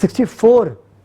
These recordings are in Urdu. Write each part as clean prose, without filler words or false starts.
64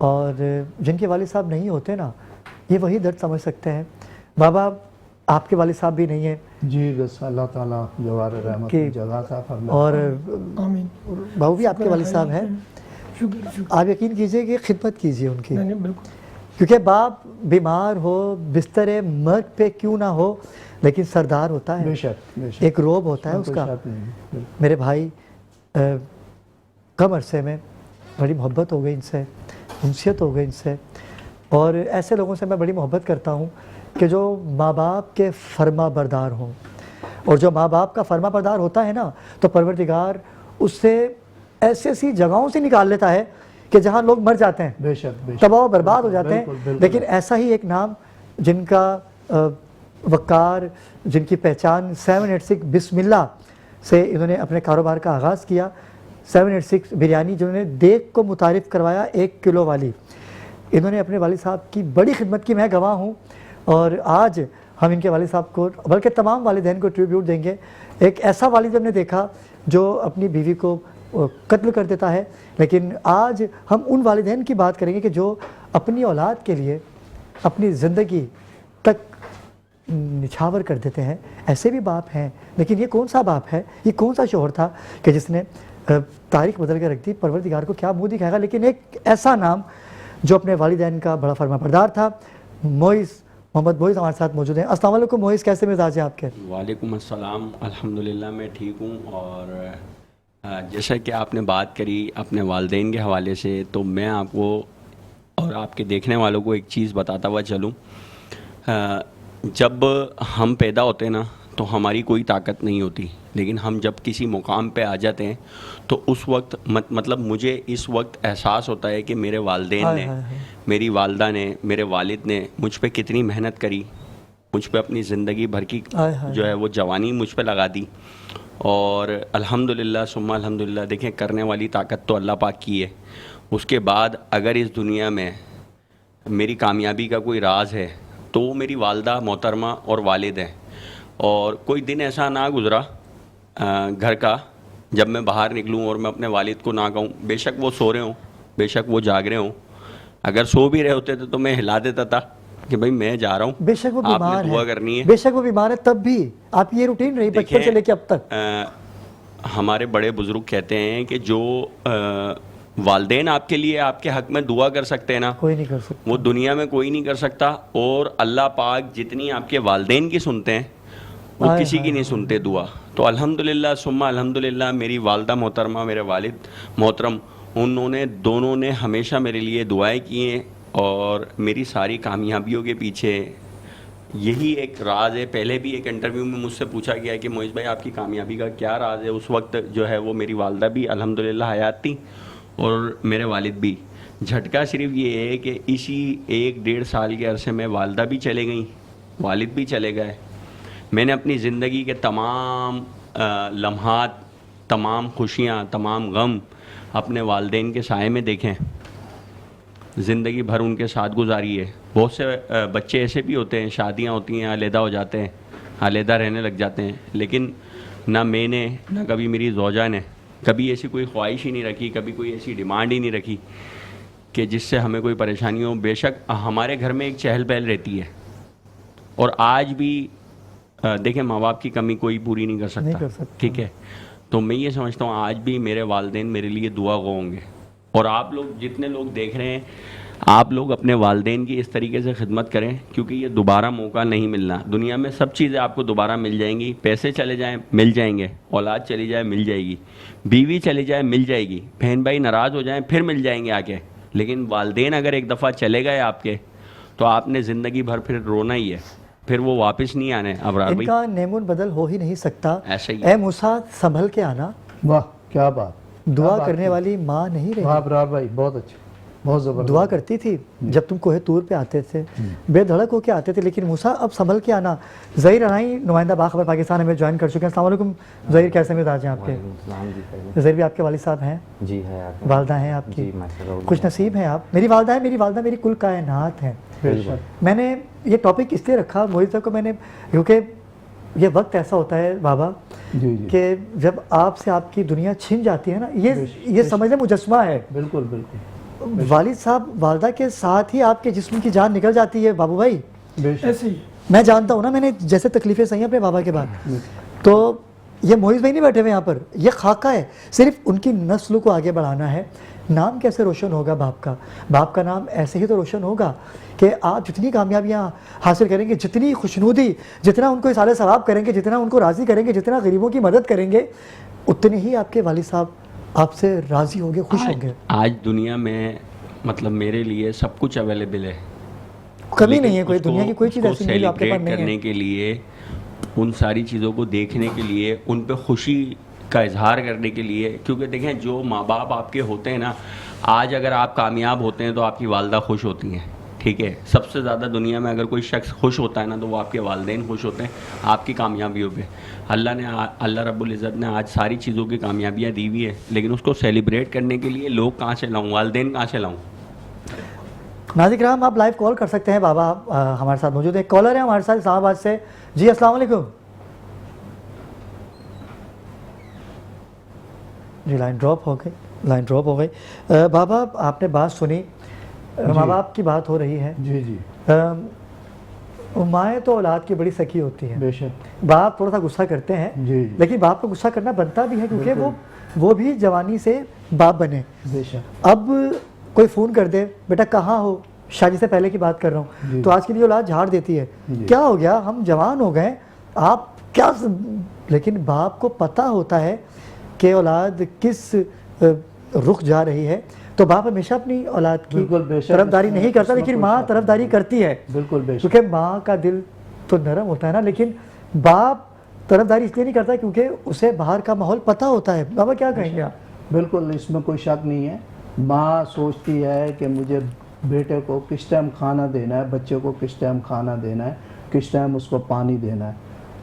اور جن کے والد صاحب نہیں ہوتے نا یہ وہی درد سمجھ سکتے ہیں. بابا آپ کے والد صاحب بھی نہیں ہیں جی بس اللہ تعالیٰ جوار رحمت کہ- کی جگہ تھا فرمائے. اور آمین. بہو بھی آپ کے والد صاحب ہیں. شکر شکر. آپ یقین کیجئے کہ خدمت کیجئے ان کی, نہیں نہیں بالکل. کیونکہ باپ بیمار ہو بستر مرگ پہ کیوں نہ ہو لیکن سردار ہوتا بے ہے, شک بے شک ایک روب ہوتا ہے اس کوئی کا. شک نہیں. بالکل. میرے بھائی کم عرصے میں بڑی محبت ہو گئی ان سے, انسیت ہو گئی ان سے, اور ایسے لوگوں سے میں بڑی محبت کرتا ہوں کہ جو ماں باپ کے فرما بردار ہوں, اور جو ماں باپ کا فرما بردار ہوتا ہے نا تو پروردگار اس سے ایسی ایسی جگہوں سے نکال لیتا ہے کہ جہاں لوگ مر جاتے ہیں, بے شک بے شک تباہ و برباد ہو جاتے ہیں. بالکل، بالکل. لیکن ایسا ہی ایک نام جن کا وقار, جن کی پہچان 786 بسم اللہ سے انہوں نے اپنے کاروبار کا آغاز کیا. 786 بریانی جنہوں نے دیگ کو متعارف کروایا 1 کلو والی, انہوں نے اپنے والد صاحب کی بڑی خدمت کی, میں گواہ ہوں. اور آج ہم ان کے والد صاحب کو بلکہ تمام والدین کو ٹریبیوٹ دیں گے. ایک ایسا والد ہم نے دیکھا جو اپنی بیوی کو قتل کر دیتا ہے, لیکن آج ہم ان والدین کی بات کریں گے کہ جو اپنی اولاد کے لیے اپنی زندگی تک نچھاور کر دیتے ہیں. ایسے بھی باپ ہیں, لیکن یہ کون سا باپ ہے, یہ کون سا شوہر تھا کہ جس نے تاریخ بدل کے رکھ دی. پروردگار کو کیا منہ دکھائے گا, لیکن ایک ایسا نام جو اپنے والدین کا بڑا فرما بردار تھا. موئز, محمد موئز ہمارے ساتھ موجود ہیں. السلام علیکم موئز, کیسے مزاج ہیں آپ کے؟ وعلیکم السلام. الحمدللہ میں ٹھیک ہوں. اور جیسا کہ آپ نے بات کری اپنے والدین کے حوالے سے, تو میں آپ کو اور آپ کے دیکھنے والوں کو ایک چیز بتاتا ہوا چلوں. جب ہم پیدا ہوتے ہیں نا تو ہماری کوئی طاقت نہیں ہوتی, لیکن ہم جب کسی مقام پہ آ جاتے ہیں تو اس وقت مطلب مجھے اس وقت احساس ہوتا ہے کہ میرے والدین نے, میری والدہ نے, میرے والد نے مجھ پہ کتنی محنت کری, مجھ پہ اپنی زندگی بھر کی جو ہے وہ جوانی مجھ پہ لگا دی. اور الحمدللہ ثم الحمدللہ, دیکھیں کرنے والی طاقت تو اللہ پاک کی ہے. اس کے بعد اگر اس دنیا میں میری کامیابی کا کوئی راز ہے تو وہ میری والدہ محترمہ اور والد ہیں. اور کوئی دن ایسا نہ گزرا گھر کا جب میں باہر نکلوں اور میں اپنے والد کو نہ کہوں, بے شک وہ سو رہے ہوں, بے شک وہ جاگ رہے ہوں, اگر سو بھی رہے ہوتے تھے تو میں ہلا دیتا تھا کہ بھائی میں جا رہا ہوں, بے شک وہ آپ بیمار نے دعا ہے, کرنی ہے. بے شک وہ بیمار ہے, تب بھی آپ یہ روٹین رہی بچپن سے لے کے اب تک. ہمارے بڑے بزرگ کہتے ہیں کہ جو والدین آپ کے لیے آپ کے حق میں دعا کر سکتے ہیں نا, کوئی نہیں کر سکتا, وہ دنیا میں کوئی نہیں کر سکتا. اور اللہ پاک جتنی آپ کے والدین کی سنتے ہیں وہ کسی کی نہیں سنتے دعا. تو الحمدللہ ثم الحمدللہ میری والدہ محترمہ, میرے والد محترم, انہوں نے دونوں نے ہمیشہ میرے لیے دعائیں کی ہیں. اور میری ساری کامیابیوں کے پیچھے یہی ایک راز ہے. پہلے بھی ایک انٹرویو میں مجھ سے پوچھا گیا کہ معیز بھائی آپ کی کامیابی کا کیا راز ہے. اس وقت جو ہے وہ میری والدہ بھی الحمدللہ حیات تھی اور میرے والد بھی. جھٹکا صرف یہ ہے کہ اسی 1-1.5 سال کے عرصے میں والدہ بھی چلے گئیں, والد بھی چلے گئے. میں نے اپنی زندگی کے تمام لمحات, تمام خوشیاں, تمام غم اپنے والدین کے سائے میں دیکھیں, زندگی بھر ان کے ساتھ گزاری ہے. بہت سے بچے ایسے بھی ہوتے ہیں, شادیاں ہوتی ہیں, علیحدہ ہو جاتے ہیں, علیحدہ رہنے لگ جاتے ہیں, لیکن نہ میں نے نہ کبھی میری زوجہ نے کبھی ایسی کوئی خواہش ہی نہیں رکھی, کبھی کوئی ایسی ڈیمانڈ ہی نہیں رکھی کہ جس سے ہمیں کوئی پریشانی ہو. بے شک ہمارے گھر میں ایک چہل پہل رہتی ہے, اور آج بھی دیکھیں ماں باپ کی کمی کوئی پوری نہیں کر سکتا, ٹھیک ہے. تو میں یہ سمجھتا ہوں آج بھی میرے والدین میرے لیے دعا گو ہوں گے. اور آپ لوگ جتنے لوگ دیکھ رہے ہیں, آپ لوگ اپنے والدین کی اس طریقے سے خدمت کریں, کیونکہ یہ دوبارہ موقع نہیں ملنا. دنیا میں سب چیزیں آپ کو دوبارہ مل جائیں گی. پیسے چلے جائیں مل جائیں گے, اولاد چلی جائے مل جائے گی, بیوی چلی جائے مل جائے گی, بہن بھائی ناراض ہو جائیں پھر مل جائیں گے آ کے. لیکن والدین اگر ایک دفعہ چلے گئے آپ کے تو آپ نے زندگی بھر پھر رونا ہی ہے, پھر وہ واپس نہیں آنے. ابرار ان بھائی کا نیمون بدل ہو ہی نہیں سکتا. ایسا ہی اے موسیٰ سنبھل کے آنا, واہ کیا بات, دعا کرنے والی ماں نہیں رہی. واہ ابرار بھائی بہت اچھا, بہت زبردست. دعا کرتی تھی جب تم کوہ طور پہ آتے تھے, بے دھڑک ہو کے آتے تھے, لیکن موسیٰ اب سنبھل کے آنا. ظہیر رنائی نمائندہ باخبر پاکستان ہمیں جوائن کر چکے ہیں. السلام علیکم ظہیر, کیسے مزاج ہیں آپ کے؟ ظہیر بھی آپ کے والد صاحب ہیں؟ جی ہے. والدہ ہیں آپ کی؟ خوش نصیب ہیں آپ. میری والدہ ہے, میری والدہ میری کل کائنات ہیں. میں نے یہ ٹاپک اس لیے رکھا موئز صاحب کو, میں نے کیونکہ یہ وقت ایسا ہوتا ہے بابا کہ جب آپ سے آپ کی دنیا چھن جاتی ہے نا, یہ سمجھ لیں مجسمہ ہے. بالکل بالکل. والد صاحب والدہ کے ساتھ ہی آپ کے جسم کی جان نکل جاتی ہے بابو بھائی؟ بے شک ایسے ہی میں جانتا ہوں نا، میں نے جیسے تکلیفیں سہی اپنے بابا کے بعد، تو یہ معیز بھائی نہیں بیٹھے ہوئے یہاں پر، یہ خاکہ ہے، صرف ان کی نسل کو آگے بڑھانا ہے۔ نام کیسے روشن ہوگا باپ کا نام ایسے ہی تو روشن ہوگا کہ آپ جتنی کامیابیاں حاصل کریں گے، جتنی خوشنودی، جتنا ان کو اصالہ ثواب کریں گے، جتنا ان کو راضی کریں گے، جتنا غریبوں کی مدد کریں گے، اتنے ہی آپ کے والد صاحب آپ سے راضی ہوں گے، خوش ہوں گے۔ آج دنیا میں مطلب میرے لیے سب کچھ اویلیبل ہے، کمی نہیں ہے، کوئی دنیا کی کوئی چیز ایسی نہیں جو آپ کے پاس نہیں کرنے ہے۔ کے لیے، ان ساری چیزوں کو دیکھنے کے لیے، ان پہ خوشی کا اظہار کرنے کے لیے، کیونکہ دیکھیں جو ماں باپ آپ کے ہوتے ہیں نا، آج اگر آپ کامیاب ہوتے ہیں تو آپ کی والدہ خوش ہوتی ہیں، ٹھیک ہے؟ سب سے زیادہ دنیا میں اگر کوئی شخص خوش ہوتا ہے نا تو وہ آپ کے والدین خوش ہوتے ہیں آپ کی کامیابیوں پہ۔ اللہ رب العزت نے آج ساری چیزوں کی کامیابیاں دی ہوئی ہے، لیکن اس کو سیلیبریٹ کرنے کے لیے لوگ کہاں سے لاؤں، والدین کہاں سے لاؤں؟ ناظرین کرام، آپ لائیو کال کر سکتے ہیں، بابا ہمارے ساتھ موجود ہے، کالر ہیں ہمارے ساتھ اسلام آباد سے۔ جی السلام علیکم۔ جی لائن ڈراپ ہو گئی۔ بابا آپ نے بات سنی، ماں باپ کی بات ہو رہی ہے، جی جی مائیں تو اولاد کی بڑی سکی ہوتی ہیں، بے شک باپ تھوڑا سا غصہ کرتے ہیں، جی لیکن باپ کو غصہ کرنا بنتا بھی ہے، کیونکہ وہ بھی جوانی سے باپ بنے۔ بے شک اب کوئی فون کر دے، بیٹا کہاں ہو، شادی سے پہلے کی بات کر رہا ہوں، تو آج کے لیے اولاد جھاڑ دیتی ہے، کیا ہو گیا، ہم جوان ہو گئے، آپ کیا، لیکن باپ کو پتہ ہوتا ہے کہ اولاد کس رخ جا رہی ہے، تو باپ ہمیشہ اپنی اولاد کی بالکل بے شک، طرفداری نہیں کرتا، لیکن ماں طرفداری کرتی ہے، بالکل بے شک، کیونکہ ماں کا دل تو نرم ہوتا ہے نا، لیکن باپ طرفداری اس لیے نہیں کرتا کیونکہ اسے باہر کا ماحول پتہ ہوتا ہے۔ بابا کیا کہیں گے آپ؟ بالکل اس میں کوئی شک نہیں ہے، ماں سوچتی ہے کہ مجھے بیٹے کو کس ٹائم کھانا دینا ہے، بچے کو کس ٹائم کھانا دینا ہے، کس ٹائم اس کو پانی دینا ہے،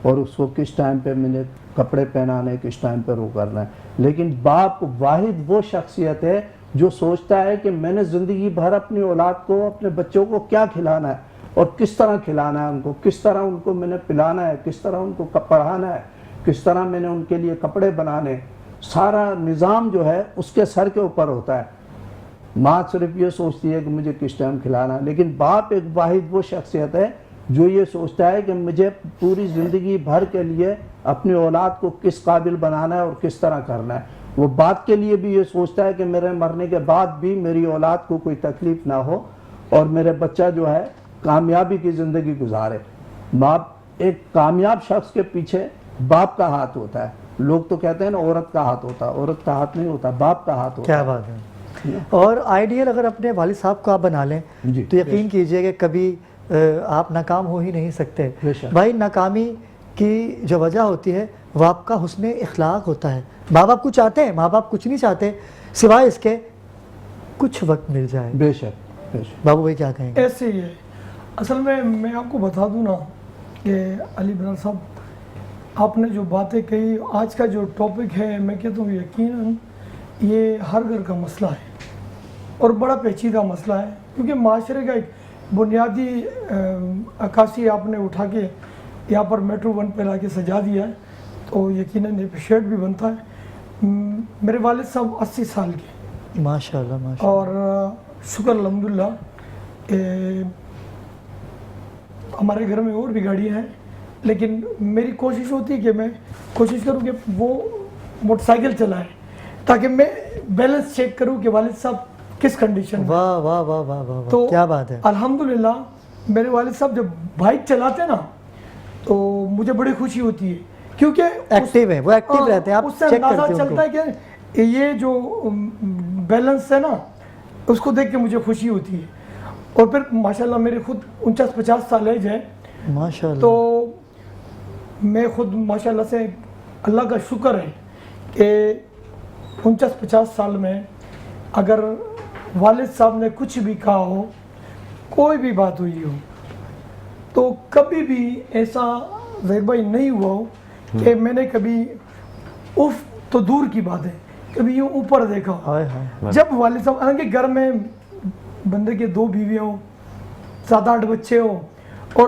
اور اس کو کس ٹائم پہ میں کپڑے پہنانے، کس ٹائم پہ رو کرنا ہے۔ لیکن باپ واحد وہ شخصیت ہے جو سوچتا ہے کہ میں نے زندگی بھر اپنی اولاد کو، اپنے بچوں کو کیا کھلانا ہے اور کس طرح کھلانا ہے، ان کو کس طرح ان کو میں نے پلانا ہے، کس طرح ان کو پڑھانا ہے، کس طرح میں نے ان کے لیے کپڑے بنانے، سارا نظام جو ہے اس کے سر کے اوپر ہوتا ہے۔ ماں صرف یہ سوچتی ہے کہ مجھے کس ٹائم کھلانا ہے، لیکن باپ ایک واحد وہ شخصیت ہے جو یہ سوچتا ہے کہ مجھے پوری زندگی بھر کے لیے اپنی اولاد کو کس قابل بنانا ہے اور کس طرح کرنا ہے۔ وہ باپ کے لیے بھی یہ سوچتا ہے کہ میرے مرنے کے بعد بھی میری اولاد کو کوئی تکلیف نہ ہو اور میرے بچہ جو ہے کامیابی کی زندگی گزارے۔ ایک کامیاب شخص کے پیچھے باپ کا ہاتھ ہوتا ہے۔ لوگ تو کہتے ہیں نا عورت کا ہاتھ ہوتا ہے، عورت کا ہاتھ نہیں ہوتا، باپ کا ہاتھ ہوتا ہے۔ کیا بات ہے۔ اور آئیڈیل اگر اپنے والد صاحب کو آپ بنا لیں تو یقین کیجئے کہ کبھی آپ ناکام ہو ہی نہیں سکتے۔ بھائی ناکامی کی جو وجہ ہوتی ہے وہ آپ کا حسن اخلاق ہوتا ہے۔ ماں باپ کچھ چاہتے ہیں، ماں باپ کچھ نہیں چاہتے سوائے اس کے کچھ وقت مل جائے۔ بے شک بے شک۔ بابو بھائی کیا کہیں گے؟ ایسے ہی ہے، اصل میں آپ کو بتا دوں نا کہ علی برار صاحب آپ نے جو باتیں کہی، آج کا جو ٹاپک ہے میں کہتا ہوں یقیناً یہ ہر گھر کا مسئلہ ہے اور بڑا پیچیدہ مسئلہ ہے، کیونکہ معاشرے کا ایک بنیادی عکاسی آپ نے اٹھا کے یہاں پر میٹرو 1 پہ لا کے سجا دیا ہے، تو یقیناً اپریشیٹ بھی بنتا ہے۔ میرے والد صاحب 80 سال کے، ماشاءاللہ ماشاءاللہ، اور شکر الحمدللہ کہ ہمارے گھر میں اور بھی گاڑیاں ہیں، لیکن میری کوشش ہوتی ہے کہ میں کوشش کروں کہ وہ موٹر سائیکل چلائیں تاکہ میں بیلنس چیک کروں کہ والد صاحب کس کنڈیشن میں۔ واہ واہ واہ واہ واہ، تو کیا بات ہے۔ الحمدللہ میرے والد صاحب جب بائک چلاتے ہیں نا تو مجھے بڑی خوشی ہوتی ہے، کیونکہ ایکٹیو ہے وہ، ایکٹیو رہتے ہیں، آپ اس سے چیک اندازہ کرتے ہیں ان چلتا ہے کہ یہ جو بیلنس ہے نا اس کو دیکھ کے مجھے خوشی ہوتی ہے۔ اور پھر ماشاءاللہ میرے خود 49-50 سال ایج ہے، کو ماشاءاللہ، تو میں خود ماشاءاللہ سے اللہ کا شکر ہے کہ 49-50 سال میں اگر والد صاحب نے کچھ بھی کہا ہو، کوئی بھی بات ہوئی ہو، تو کبھی بھی ایسا ظہیر بھائی نہیں ہوا ہو کہ میں نے کبھی اف تو دور کی بات ہے کبھی یوں اوپر دیکھا ہو۔ ہائے ہائے، جب والد صاحب حالانکہ گھر میں بندے کے 2 بیویاں ہوں، 7-8 بچے ہوں، اور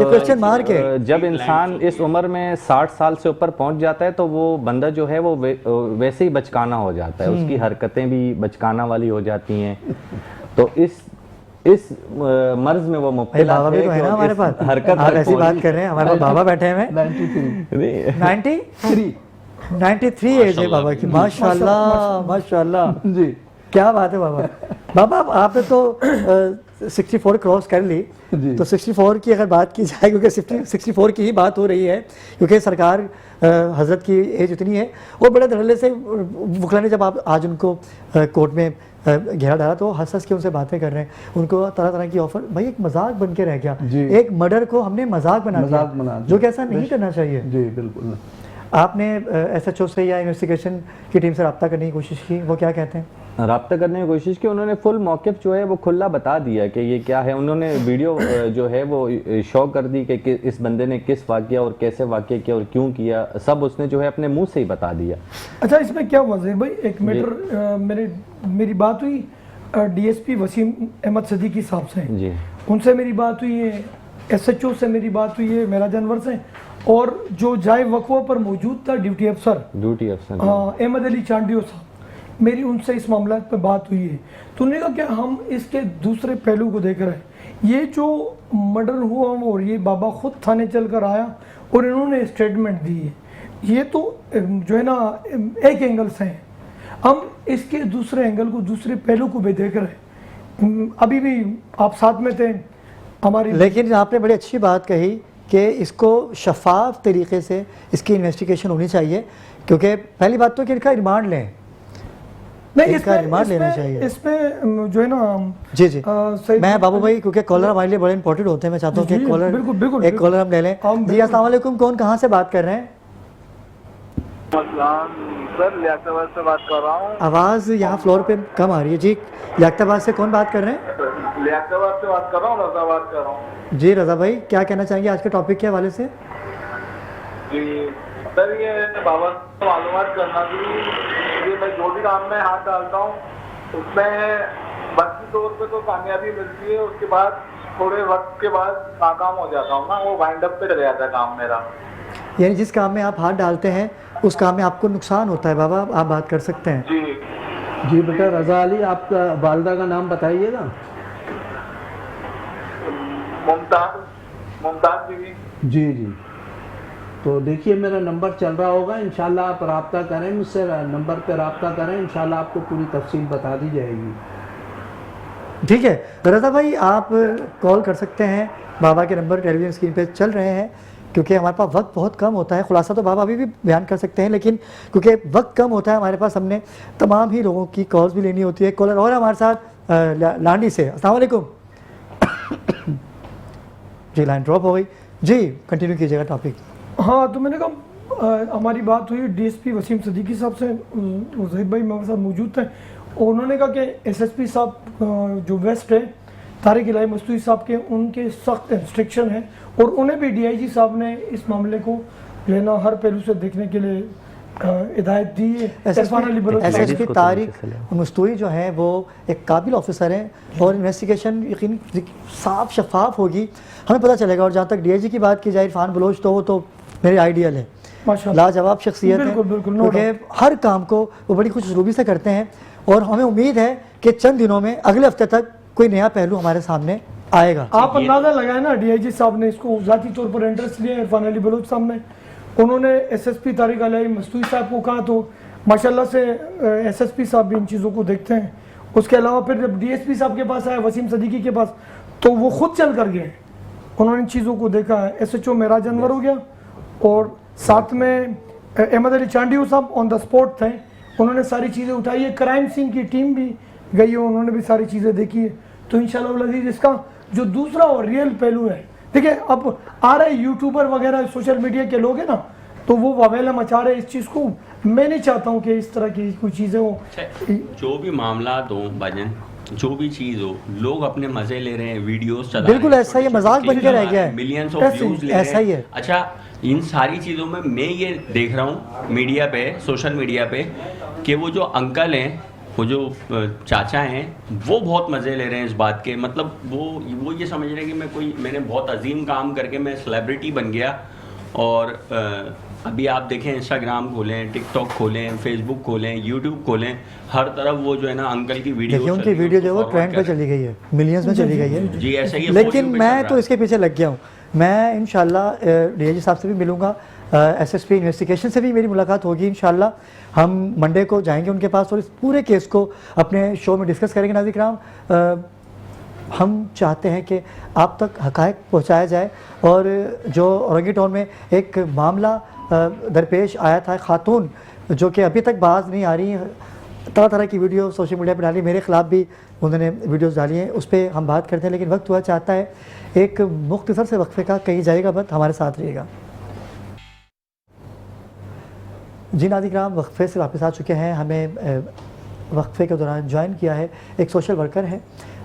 یہ کوشچن مارک ہے. جب انسان اس عمر میں 60 سال سے اوپر پہنچ جاتا ہے تو وہ بندہ جو ہے وہ ویسے ہی بچکانا ہو جاتا ہے, اس کی حرکتیں بھی بچکانا والی ہو جاتی ہیں. تو اس مرض میں وہ مبتلا بابا بھی تو ہے نا ہمارے پاس, آپ ایسی بات کر رہے ہیں, ہمارے پاس بابا بیٹھے ہیں 93 ایج ہے بابا کی, ماشاء اللہ ماشاء اللہ. جی کیا بات ہے بابا. بابا آپ نے تو 64 کراس کر لی, تو 64 کی اگر بات کی جائے, کیونکہ 64 کی ہی بات ہو رہی ہے, کیونکہ سرکار حضرت کی ایج اتنی ہے, اور بڑے دھڑلے سے وکلا نے جب آپ آج ان کو کورٹ میں گھیرا ڈالا تو ہنس ہنس کے ان سے باتیں کر رہے ہیں, ان کو طرح طرح کی آفر. بھائی ایک مذاق بن کے رہ گیا, ایک مرڈر کو ہم نے مذاق بنا دیا, جو کہ ایسا نہیں کرنا چاہیے. جی بالکل. آپ نے ایس ایچ او سے یا انویسٹیگیشن کی ٹیم سے رابطہ کرنے کی کوشش کی, وہ کیا کہتے ہیں؟ رابطہ کرنے کی کوشش کی, انہوں نے فل موقف جو ہے وہ کھلا بتا دیا کہ یہ کیا ہے. انہوں نے ویڈیو جو ہے وہ شو کر دی کہ اس بندے نے کس واقعہ اور کیسے واقعہ کیا اور کیوں کیا, سب اس نے جو ہے اپنے منہ سے ہی بتا دیا. اچھا اس میں کیا ہوا ظہیر بھائی, ایک میٹر میری بات ہوئی D S P Waseem Ahmed Siddiqui صاحب سے, جی ان سے میری بات ہوئی ہے, ایس ایچ او سے میری بات ہوئی ہے میرا جانور سے, اور جو جائے وقوع پر موجود تھا ڈیوٹی افسر احمد علی چانڈیو صاحب, میری ان سے اس معاملات پہ بات ہوئی ہے. تو انہوں نے کہا کہ ہم اس کے دوسرے پہلو کو دیکھ رہے ہیں. یہ جو مرڈر ہوا اور یہ بابا خود تھانے چل کر آیا اور انہوں نے اسٹیٹمنٹ دی ہے, یہ تو جو ہے نا ایک اینگل سے ہیں, ہم اس کے دوسرے اینگل کو, دوسرے پہلو کو بھی دیکھ رہے ہیں. ابھی بھی آپ ساتھ میں تھے ہماری, لیکن آپ نے بڑی اچھی بات کہی کہ اس کو شفاف طریقے سے اس کی انویسٹیگیشن ہونی چاہیے, کیونکہ پہلی بات تو کہ ان کا ریمانڈ لیں, نہیں اس کا ریمانڈ لینا چاہیے. اس میں جو ہے نا جی میں بابو بھائی, کیونکہ کالر ہمارے لیے بڑے امپورٹنٹ ہوتے ہیں, میں چاہتا ہوں کہ ایک کالر ہم لے لیں. جی السلام علیکم, کون کہاں سے بات کر رہے ہیں؟ سر لیاقت آباد سے بات کر رہا ہوں. آواز یہاں فلور پہ کم آ رہی ہے. جی لیاقت آباد سے کون بات کر رہے ہیں؟ لیاقت آباد سے بات کر رہا ہوں, رضا بات کر رہا ہوں. جی رضا بھائی, کیا کہنا چاہیں گے آج کے ٹاپک کے حوالے سے؟ جی سر, یہ بابا سے معلومات کرنا تھی کہ میں جو بھی کام میں ہاتھ ڈالتا ہوں اس میں وقتی طور پہ تو کامیابی ملتی ہے, اس کے بعد تھوڑے وقت کے بعد ناکام ہو جاتا ہوں نا, وہ وائنڈ اپ پہ چلے جاتا ہے کام میرا. یعنی جس کام میں آپ ہاتھ ڈالتے ہیں اس کام میں آپ کو نقصان ہوتا ہے. بابا آپ بات کر سکتے ہیں. جی بیٹا رضا علی, آپ کا والدہ کا نام بتائیے گا. ممتاز بیوی. جی تو دیکھیے میرا نمبر چل رہا ہوگا, انشاءاللہ آپ رابطہ کریں مجھ سے, نمبر پہ رابطہ کریں, انشاءاللہ آپ کو پوری تفصیل بتا دی جائے گی. ٹھیک ہے رضا بھائی, آپ کال کر سکتے ہیں, بابا کے نمبر ٹیلی ویژن اسکرین پہ چل رہے ہیں. کیونکہ ہمارے پاس وقت بہت کم ہوتا ہے, خلاصہ تو بابا ابھی بھی بیان کر سکتے ہیں, لیکن کیونکہ وقت کم ہوتا ہے ہمارے پاس, ہم نے تمام ہی لوگوں کی کالز بھی لینی ہوتی ہے. کالر اور ہمارے ساتھ لانڈی سے. السلام علیکم. جی لائن ڈراپ ہو گئی. جی کنٹینیو کیجیے گا ٹاپک. ہاں تو میں نے کہا ہماری بات ہوئی D S P Waseem Siddiqui صاحب سے, ظہیر بھائی میرے ساتھ موجود تھے, اور انہوں نے کہا کہ ایس ایس پی صاحب جو ویسٹ ہے طارق الہی مستوری صاحب کے, ان کے سخت انسٹرکشن ہیں, اور انہیں بھی ڈی آئی جی صاحب نے اس معاملے کو جو ہے نا ہر پہلو سے دیکھنے کے لیے ہدایت دی ہے. ایس ایس پی طارق مستوری جو ہیں وہ ایک قابل آفیسر ہیں, اور انویسٹیگیشن یقینی صاف شفاف ہوگی, ہمیں پتہ چلے گا. اور جہاں تک ڈی آئی جی کی بات کی جائے, عرفان بلوچ, تو وہ تو میرے آئیڈیل ہے, لاجواب شخصیت ہے, کیونکہ ہر کام کو وہ بڑی خوش اسلوبی سے کرتے ہیں, اور ہمیں امید ہے کہ چند دنوں میں اگلے ہفتے تک کوئی نیا پہلو ہمارے سامنے آئے گا. آپ اندازہ لگائیں نا, ڈی آئی جی صاحب نے اس کو ذاتی طور پر انٹرسٹ لیا عرفان علی بلوچ صاحب نے, انہوں نے ایس ایس پی طارق الہی مستوری صاحب کو کہا, تو ماشاءاللہ سے ایس ایس پی صاحب بھی ان چیزوں کو دیکھتے ہیں. اس کے علاوہ پھر جب ڈی ایس پی صاحب کے پاس آیا وسیم صدیقی کے پاس, تو وہ خود چل کر گئے, انہوں نے ان چیزوں کو دیکھا ہے. ایس ایچ او معراج انور ہو گیا, اور ساتھ میں احمد علی چانڈیو صاحب آن دا اسپاٹ تھے, انہوں نے ساری چیزیں اٹھائی ہے. کرائم سین کی ٹیم بھی گئی ہے, انہوں نے بھی ساری چیزیں دیکھی ہے. تو انشاءاللہ العزیز اس کا جو دوسرا اور ریئل پہلو ہے, دیکھیں اب آ رہے یوٹیوبر وغیرہ سوشل میڈیا کے لوگ ہیں نا, تو وہ واویلا مچا رہے اس چیز کو. میں نہیں چاہتا ہوں کہ اس طرح کی کوئی چیزیں ہوں. جو بھی معاملات ہوں بھجن, جو بھی چیز ہو, لوگ اپنے مزے لے رہے ہیں, ویڈیوز چلا رہے ہیں, بالکل ایسا ہی مذاق بن کے رہ گیا ہے, ملینز آف ویوز لے رہے ہیں. ایسا ہی ہے. اچھا ان ساری چیزوں میں یہ دیکھ رہا ہوں میڈیا پہ, سوشل میڈیا پہ, کہ وہ جو انکل ہیں وہ جو چاچا ہیں وہ بہت مزے لے رہے ہیں اس بات کے, مطلب وہ یہ سمجھ رہے ہیں کہ میں نے بہت عظیم کام کر کے میں سیلیبریٹی بن گیا. اور ابھی آپ دیکھیں انسٹاگرام کھولیں, ٹک ٹاک کھولیں, فیس بک کھولیں, یوٹیوب کھولیں, ہر طرف وہ جو ہے نا انکل کی ویڈیو, دیکھیے ان کی ویڈیو جو ہے وہ ٹرینڈ پہ چلی گئی ہے, ملینز میں چلی گئی ہے. جی ایسا ہی, لیکن میں تو اس کے پیچھے لگ گیا ہوں. میں انشاءاللہ ڈی آئی جی صاحب سے بھی ملوں گا, ایس ایس پی انویسٹیگیشن سے بھی میری ملاقات ہوگی انشاءاللہ. ہم منڈے کو جائیں گے ان کے پاس اور اس پورے کیس کو اپنے شو میں ڈسکس کریں گے. ناظرین کرام, ہم چاہتے ہیں کہ آپ تک حقائق پہنچایا جائے. اور جو اورنگی ٹاؤن میں ایک معاملہ درپیش آیا تھا, خاتون جو کہ ابھی تک باز نہیں آ رہی, طرح طرح کی ویڈیو سوشل میڈیا پہ ڈالی, میرے خلاف بھی انہوں نے ویڈیوز ڈالی ہیں, اس پہ ہم بات کرتے ہیں. لیکن وقت ہوا چاہتا ہے ایک مختصر سے وقفے کا, کہیں جائے گا بت, ہمارے ساتھ رہیے گا. جی ناظرین کرام, وقفے سے واپس آ چکے ہیں. ہمیں وقفے کے دوران جوائن کیا ہے ایک سوشل ورکر ہے,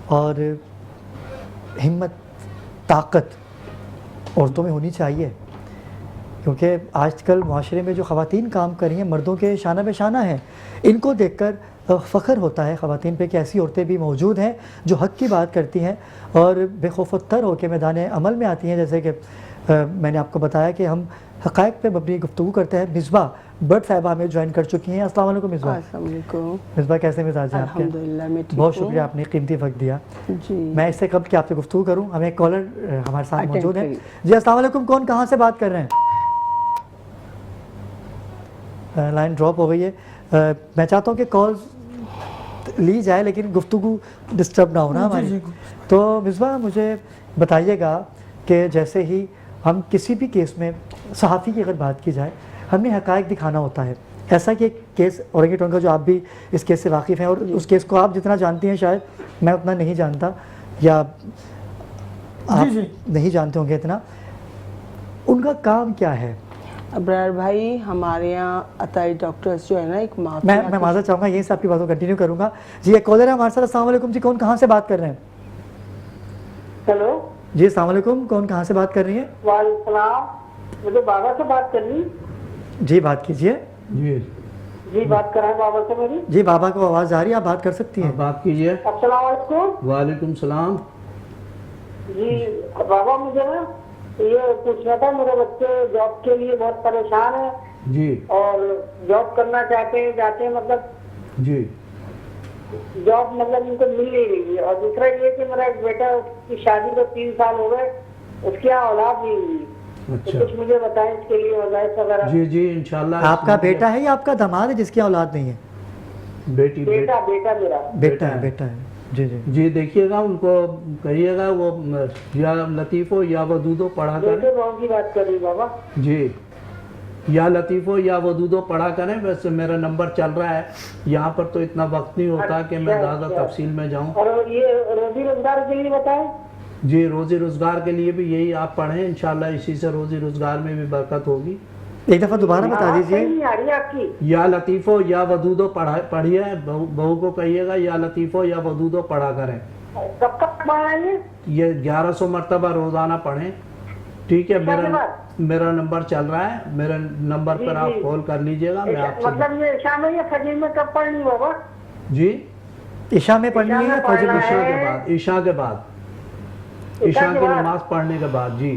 اور ہمت طاقت عورتوں میں ہونی چاہیے, کیونکہ آج کل معاشرے میں جو خواتین کام کر رہی ہیں مردوں کے شانہ بہ شانہ ہیں. ان کو دیکھ کر فخر ہوتا ہے خواتین پہ کہ ایسی عورتیں بھی موجود ہیں جو حق کی بات کرتی ہیں اور بے خوف و تر ہو کے میدان عمل میں آتی ہیں. جیسے کہ میں نے آپ کو بتایا کہ ہم حقائق پہ مبنی گفتگو کرتے ہیں. مصباح بٹ صاحبہ ہمیں جوائن کر چکی ہیں. السلام علیکم مصباح. السلام علیکم. مصباح کیسے مزاج ہیں آپ کے؟ الحمدللہ میں ٹھیک ہوں. بہت شکریہ, آپ نے قیمتی وقت دیا. جی میں اس سے قبل کہ آپ سے گفتگو کروں, ہمیں ایک کالر ہمارے ساتھ موجود ہے. جی السلام علیکم, کون کہاں سے بات کر رہے ہیں؟ لائن ڈراپ ہو گئی ہے. میں چاہتا ہوں کہ کالز لی جائے لیکن گفتگو ڈسٹرب نہ ہونا ہماری. تو مصباح مجھے بتائیے گا کہ جیسے ہی ہم کسی بھی کیس میں, صحافی کی اگر بات کی جائے, ہمیں حقائق دکھانا ہوتا ہے. ایسا کہ ایک کیس اورنگی ٹاؤن کا جو آپ بھی اس کیس سے واقف ہیں, اور اس کیس کو آپ جتنا جانتی ہیں شاید میں اتنا نہیں جانتا, یا آپ نہیں جانتے ہوں گے اتنا. ان کا کام کیا ہے؟ ابرار بھائی, ہمارے یہاں عطائی ڈاکٹرز جو ہے نا ایک میں معذرت چاہوں گا, یہیں سے آپ کی بات کو کنٹینیو کروں گا. جی ایک کالر ہے ہمارے ساتھ. السلام علیکم جی, کون کہاں سے بات کر رہے ہیں؟ ہیلو جی السلام علیکم, کون کہاں سے بات کر رہی ہیں؟ وعلیکم السلام, مجھے بابا سے بات کرنی. جی بات کیجیے. جی بات کرائیں بابا سے میری. جی بابا کو آواز آ رہی ہے, آپ بات کر سکتی ہیں. بات کیجیے. السلام علیکم. وعلیکم السلام. جی بابا, مجھے نا یہ پوچھنا تھا, میرے بچے جاب کے لیے بہت پریشان ہیں. جی. اور جاب کرنا چاہتے ہیں مطلب جی جاب مطلب ان کو مل نہیں رہی ہے. اور دوسرا یہ کہ میرا ایک بیٹا کی شادی کو 3 سال ہو گئے, اس کے یہاں اولاد نہیں ہوئی. اچھا, کچھ مجھے بتائیں اس کے لیے وظائف وغیرہ. جی جی انشاءاللہ. آپ کا بیٹا ہے یا آپ کا داماد ہے جس کی اولاد نہیں ہے؟ بیٹی. بیٹا میرا بیٹا ہے. جی جی جی دیکھیے گا, ان کو کہیے گا وہ یا لطیفو یا ودودو پڑھا کریں. بیٹے بہن کی بات کر رہی بابا. جی یا لطیفو یا ودودو پڑھا کریں. ویسے میرا نمبر چل رہا ہے یہاں پر, تو اتنا وقت نہیں ہوتا کہ میں زیادہ تفصیل میں جاؤں. اور یہ روزی روزگار کے لیے بتائیں. جی روزی روزگار کے لیے بھی یہی آپ پڑھیں, انشاءاللہ اسی سے روزی روزگار میں بھی برکت ہوگی. ایک دفعہ دوبارہ بتا دیجیے. نہیں آ رہی آپ کی. یا لطیفو یا ودودو پڑھیے, بہو کو کہیے گا یا لطیفو یا ودودو پڑھا کریں. کب تک پڑھنا ہے یہ 1100 مرتبہ روزانہ پڑھیں. ٹھیک ہے, میرا نمبر چل رہا ہے, میرے نمبر پر آپ کال کر لیجئے گا. میں آپ سے مطلب یہ عشاء میں یا فجر میں کب پڑھنی بابا؟ جی عشاء میں پڑھنی ہے, فجر میں. عشاء کے بعد عشاء کی نماز پڑھنے کے بعد. جی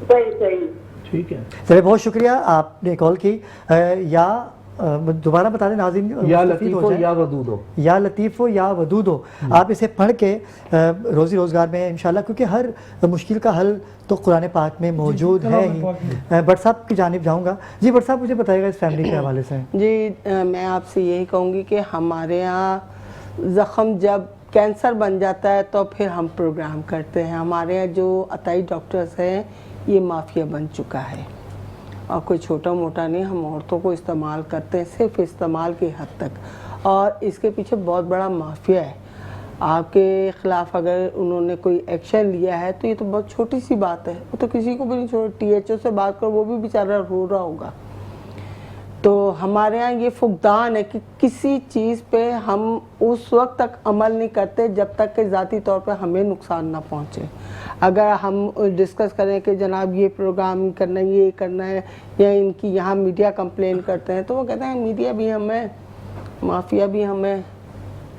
صحیح. ٹھیک ہے, چلیے بہت شکریہ آپ نے کال کی. یا دوبارہ بتا دیں ناظرین, یا لطیفو یا ودودو. یا لطیفو یا ودودو. آپ اسے پڑھ کے روزی روزگار میں انشاءاللہ, کیونکہ ہر مشکل کا حل تو قرآن پاک میں موجود ہے ہی. بٹ صاحب کی جانب جاؤں گا. جی بٹ صاحب مجھے بتائیے گا اس فیملی کے حوالے سے. جی میں آپ سے یہی کہوں گی کہ ہمارے یہاں زخم جب کینسر بن جاتا ہے تو پھر ہم پروگرام کرتے ہیں. ہمارے یہاں جو عطائی ڈاکٹرز ہیں یہ مافیا بن چکا ہے, اور کوئی چھوٹا موٹا نہیں. ہم عورتوں کو استعمال کرتے ہیں صرف استعمال کی حد تک, اور اس کے پیچھے بہت بڑا مافیا ہے. آپ کے خلاف اگر انہوں نے کوئی ایکشن لیا ہے تو یہ تو بہت چھوٹی سی بات ہے, وہ تو کسی کو بھی نہیں چھوڑ. ٹی ایچ او سے بات کرو, وہ بھی بیچارہ رو رہا ہوگا. تو ہمارے ہاں یہ فقدان ہے کہ کسی چیز پہ ہم اس وقت تک عمل نہیں کرتے جب تک کہ ذاتی طور پہ ہمیں نقصان نہ پہنچے. اگر ہم ڈسکس کریں کہ جناب یہ پروگرام کرنا ہے, یہ کرنا ہے, یا ان کی یہاں میڈیا کمپلین کرتے ہیں, تو وہ کہتے ہیں میڈیا بھی ہمیں, مافیا بھی ہمیں,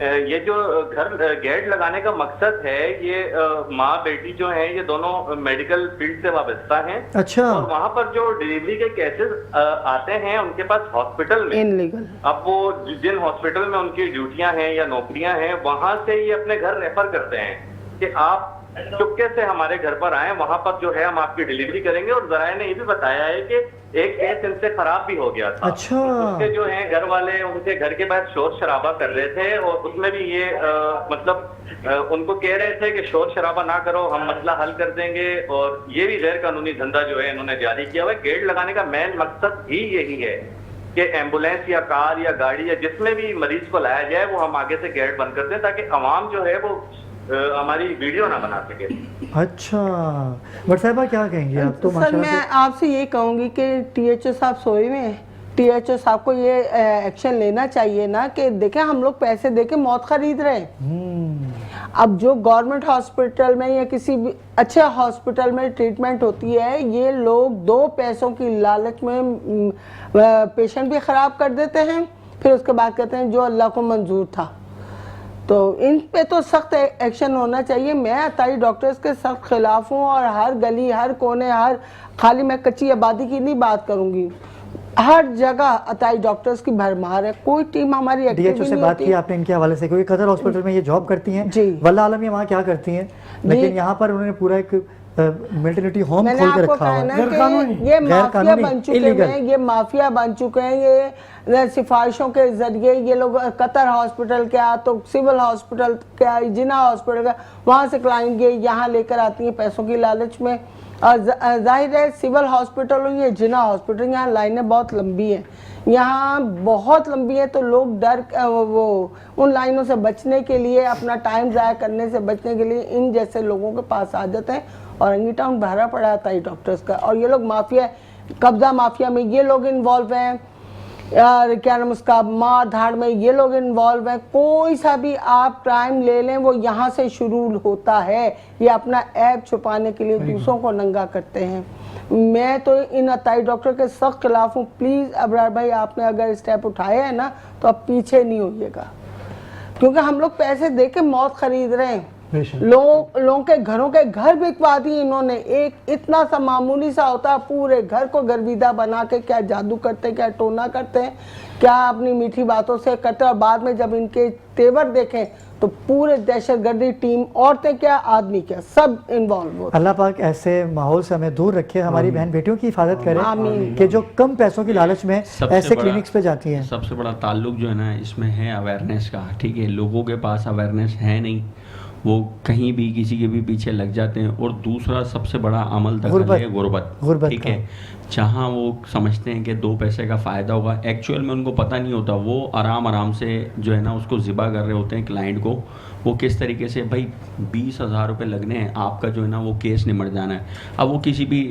یہ جو گھر گیٹ لگانے کا مقصد ہے، یہ ماں بیٹی جو ہیں یہ دونوں میڈیکل فیلڈ سے وابستہ ہیں. اچھا. اور وہاں پر جو ڈیلیوری کے کیسز آتے ہیں ان کے پاس ہاسپٹل میں، اب وہ جن ہاسپٹل میں ان کی ڈیوٹیاں ہیں یا نوکریاں ہیں وہاں سے یہ اپنے گھر ریفر کرتے ہیں کہ آپ چپکے سے ہمارے گھر پر آئیں، وہاں پر جو ہے ہم آپ کی ڈیلیوری کریں گے. اور ذرائع نے یہ بھی بتایا ہے کہ ایک کیس ان سے خراب بھی ہو گیا تھا. اچھا. اس کے جو ہیں گھر والے ان کے گھر کے باہر شور شرابہ کر رہے تھے اور اس میں بھی یہ مطلب ان کو کہہ رہے تھے کہ شور شرابہ نہ کرو، ہم مسئلہ حل کر دیں گے. اور یہ بھی غیر قانونی دھندا جو ہے انہوں نے جاری کیا ہوا ہے. گیٹ لگانے کا مین مقصد ہی یہی ہے کہ ایمبولینس یا کار یا گاڑی یا جس میں بھی مریض کو لایا جائے وہ ہم آگے سے گیٹ بند کر دیں تاکہ عوام جو ہے وہ ہماری ویڈیو نہ بنا سکے. اچھا بٹ صاحبہ کیا کہیں گے آپ؟ تو سر میں آپ سے یہ کہوں گی کہ ٹی ایچ او صاحب سوئے ہوئے ہیں. ٹی ایچ او صاحب کو یہ ایکشن لینا چاہیے نا کہ دیکھیں ہم لوگ پیسے دے کے موت خرید رہے ہیں. اب جو گورنمنٹ ہاسپٹل میں یا کسی بھی اچھے ہاسپٹل میں ٹریٹمنٹ ہوتی ہے، یہ لوگ 2 پیسوں کی لالچ میں پیشنٹ بھی خراب کر دیتے ہیں، پھر اس کے بعد کہتے ہیں جو اللہ کو منظور تھا. تو ان پہ تو سخت ایکشن ہونا چاہیے. میں عطائی ڈاکٹرز کے سخت خلاف ہوں اور ہر گلی ہر کونے خالی میں کچی آبادی کی نہیں بات کروں گی، ہر جگہ عطائی ڈاکٹرز کی بھرمار ہے. کوئی ٹیم ہماری ڈی ایچ او سے بات کی آپ نے ان کے حوالے سے، کیونکہ قطر ہاسپٹل میں یہ جاب کرتی ہیں واللہ عالم یہ وہاں کیا کرتی ہیں، لیکن یہاں پر انہوں نے پورا ایک میٹرنٹی ہوم کھول کے رکھا ہوا ہے. یہ مافیا بن چکے ہیں، یہ مافیا بن چکے ہیں. یہ سفارشوں کے ذریعے یہ لوگ قطر ہاسپٹل کیا تو سول ہاسپٹل کیا جنا ہاسپٹل کیا وہاں سے کلائنٹ گئے یہاں لے کر آتی ہیں پیسوں کی لالچ میں. اور ظاہر ہے سول ہاسپٹل ہو یا جنا ہاسپٹل، یہاں لائنیں بہت لمبی ہیں، یہاں بہت لمبی ہے. تو لوگ ڈر وہ ان لائنوں سے بچنے کے لیے، اپنا ٹائم ضائع کرنے سے بچنے کے لیے ان جیسے لوگوں کے پاس آ جاتے ہیں. اور انگی ٹاؤن بھرا پڑا تھا یہ ڈاکٹرز کا. اور یہ لوگ مافیا قبضہ مافیا میں یہ لوگ انوالو ہیں، کیا نام اس کا مار دھاڑ میں یہ لوگ انوالو ہیں. کوئی سا بھی آپ کرائم لے لیں وہ یہاں سے شروع ہوتا ہے. یہ اپنا عیب چھپانے کے لیے دوسروں کو ننگا کرتے ہیں. میں تو ان عطائی ڈاکٹر کے سخت خلاف ہوں. پلیز ابرار بھائی آپ نے اگر اسٹیپ اٹھایا ہے نا تو اب پیچھے نہیں ہوئیے گا، کیونکہ ہم لوگ پیسے دے کے موت خرید رہے ہیں. لوگوں کے گھروں کے گھر بکوا دیے انہوں نے. ایک اتنا سا معمولی سا ہوتا ہے پورے گھر کو گرویدہ بنا کے کیا جادو کرتے ہیں، کیا ٹونا کرتے ہیں، کیا اپنی میٹھی باتوں سے کرتے ہیں. اور بعد میں جب ان کے تیور دیکھیں تو پورے دہشت گردی ٹیم، عورتیں کیا آدمی کیا سب انوالو ہوتے. اللہ پاک ایسے ماحول سے ہمیں دور رکھے، ہماری بہن بیٹیوں کی حفاظت کرے کہ جو کم پیسوں کی لالچ میں ایسے کلینکس پہ جاتی ہیں. سب سے بڑا تعلق جو ہے نا اس میں ہے اویئرنیس کا. ٹھیک ہے، لوگوں کے پاس اویئرنیس ہے نہیں، وہ کہیں بھی کسی کے بھی پیچھے لگ جاتے ہیں. اور دوسرا سب سے بڑا عمل دخل ہے غربت. ٹھیک ہے، جہاں وہ سمجھتے ہیں کہ 2 پیسے کا فائدہ ہوگا، ایکچوئل میں ان کو پتہ نہیں ہوتا. وہ آرام سے جو ہے نا اس کو ذبح کر رہے ہوتے ہیں کلائنٹ کو. وہ کس طریقے سے بھائی 20,000 روپے لگنے ہیں، آپ کا جو ہے نا وہ کیس نمٹ جانا ہے. اب وہ کسی بھی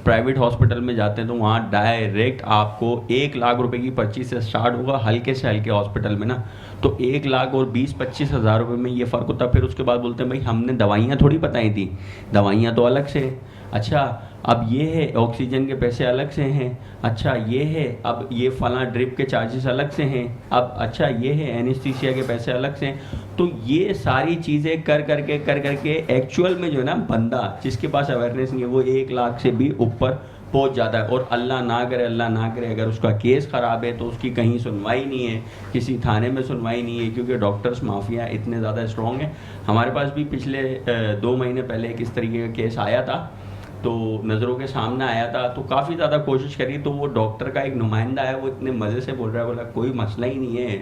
پرائیویٹ ہاسپٹل میں جاتے ہیں تو وہاں ڈائریکٹ آپ کو 1 لاکھ روپے کی پرچی سے سٹارٹ ہوگا ہلکے سے ہلکے ہاسپٹل میں نا. تو 1 لاکھ اور 20-25 ہزار روپے میں یہ فرق ہوتا ہے. پھر اس کے بعد بولتے ہیں بھائی ہم نے دوائیاں تھوڑی بتائی تھیں، دوائیاں تو الگ سے. اچھا اب یہ ہے آکسیجن کے پیسے الگ سے ہیں. اچھا یہ ہے اب یہ فلاں ڈرپ کے چارجز الگ سے ہیں. اب اچھا یہ ہے اینستھیسیا کے پیسے الگ سے ہیں. تو یہ ساری چیزیں کر کے ایکچوئل میں جو ہے نا بندہ جس کے پاس اویئرنیس نہیں ہے وہ 1 لاکھ سے بھی اوپر پہنچ جاتا ہے. اور اللہ نہ کرے اگر اس کا کیس خراب ہے تو اس کی کہیں سنوائی نہیں ہے، کسی تھانے میں سنوائی نہیں ہے، کیونکہ ڈاکٹرز مافیا اتنے زیادہ اسٹرانگ ہیں. ہمارے پاس بھی پچھلے 2 مہینے پہلے ایک اس طریقے کا کیس آیا تھا تو نظروں کے سامنے آیا تھا. تو کافی زیادہ کوشش کری تو وہ ڈاکٹر کا ایک نمائندہ ہے، وہ اتنے مزے سے بول رہا ہے، بولا کوئی مسئلہ ہی نہیں ہے،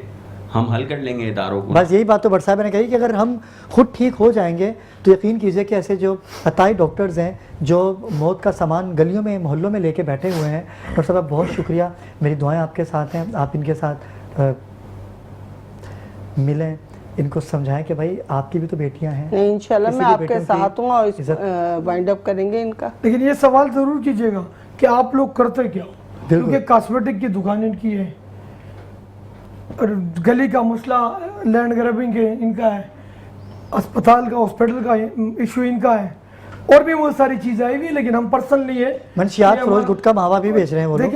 ہم حل کر لیں گے اداروں کو. بس یہی بات تو بٹ صاحب نے کہی کہ اگر ہم خود ٹھیک ہو جائیں گے تو یقین کیجئے کہ ایسے جو عطائی ڈاکٹرز ہیں جو موت کا سامان گلیوں میں محلوں میں لے کے بیٹھے ہوئے ہیں. ڈاکٹر صاحب بہت شکریہ، میری دعائیں آپ کے ساتھ ہیں. آپ ان کے ساتھ ملیں، ان کو سمجھائیں کہ بھائی آپ کی بھی تو بیٹیاں ہیں. انشاءاللہ میں آپ کے ساتھ ہوں اور وائنڈ اپ کریں گے ان کا. لیکن یہ سوال ضرور کیجئے گا کہ آپ لوگ کرتے کیا، کیونکہ کاسمیٹک کی دکان ان کی ہے اور گلی کا مسئلہ لینڈ گریبنگ ان کا ہے، اسپتال کا ہاسپٹل کا ایشو ان کا ہے، اور بھی بہت ساری چیزیں آئی ہوئی. لیکن ہم پرسنلی ہے منشیات فروش گٹکا ماوا بھی بیچ رہے ہیں وہ لوگ.